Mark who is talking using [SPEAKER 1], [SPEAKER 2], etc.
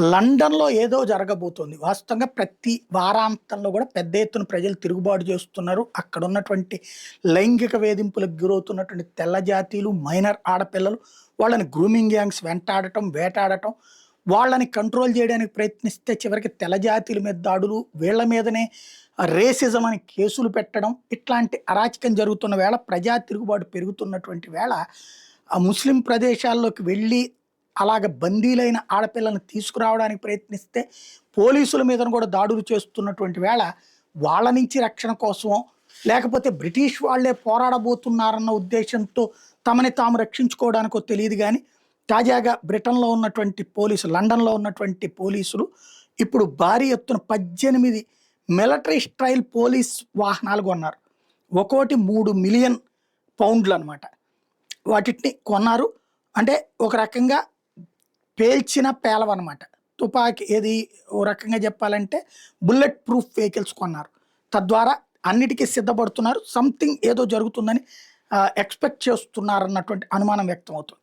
[SPEAKER 1] లండన్‌లో ఏదో జరగబోతోంది. వాస్తవంగా ప్రతి వారాంతంలో గూడా పెద్ద ఎత్తున ప్రజలు తిరుగుబాటు చేస్తున్నారు. అక్కడున్నటువంటి లైంగిక వేధింపులకు గురవుతున్నటువంటి తెల్ల జాతీయులు, మైనర్ ఆడపిల్లలు, వాళ్ళని గ్రూమింగ్ గ్యాంగ్స్ వెంటాడటం, వేటాడటం, వాళ్ళని కంట్రోల్ చేయడానికి ప్రయత్నిస్తే చివరికి తెల్ల జాతీయుల మీద దాడులు, వీళ్ళ మీదనే రేసిజం అని కేసులు పెట్టడం, ఇట్లాంటి అరాచకం జరుగుతున్న వేళ, ప్రజా తిరుగుబాటు పెరుగుతున్నటువంటి వేళ, ఆ ముస్లిం ప్రదేశాల్లోకి వెళ్ళి అలాగ బందీలైన ఆడపిల్లల్ని తీసుకురావడానికి ప్రయత్నిస్తే, పోలీసుల మీదన కూడా దాడులు చేస్తున్నటువంటి వేళ, వాళ్ళ నుంచి రక్షణ కోసమో, లేకపోతే బ్రిటిష్ వాళ్ళే పోరాడబోతున్నారన్న ఉద్దేశంతో తమని తాము రక్షించుకోవడానికో తెలీదు గానీ, తాజాగా బ్రిటన్‌లో ఉన్నటువంటి పోలీసులు, లండన్‌లో ఉన్నటువంటి పోలీసులు ఇప్పుడు భారీ ఎత్తున 18 మిలిటరీ స్టైల్ పోలీస్ వాహనాలు కొన్నారు. ఒక్కోటి £3,000,000 అన్నమాట. వాటిని కొన్నారు. అంటే ఒక రకంగా పేల్చినా పేలవనమాట. తుపాకీ ఏది ఓ రకంగా చెప్పాలంటే బుల్లెట్ ప్రూఫ్ వెహికల్స్ కొన్నారు. తద్వారా అన్నిటికీ సిద్ధపడుతున్నారు. సంథింగ్ ఏదో జరుగుతుందని ఎక్స్‌పెక్ట్ చేస్తున్నారన్నటువంటి అనుమానం వ్యక్తమవుతుంది.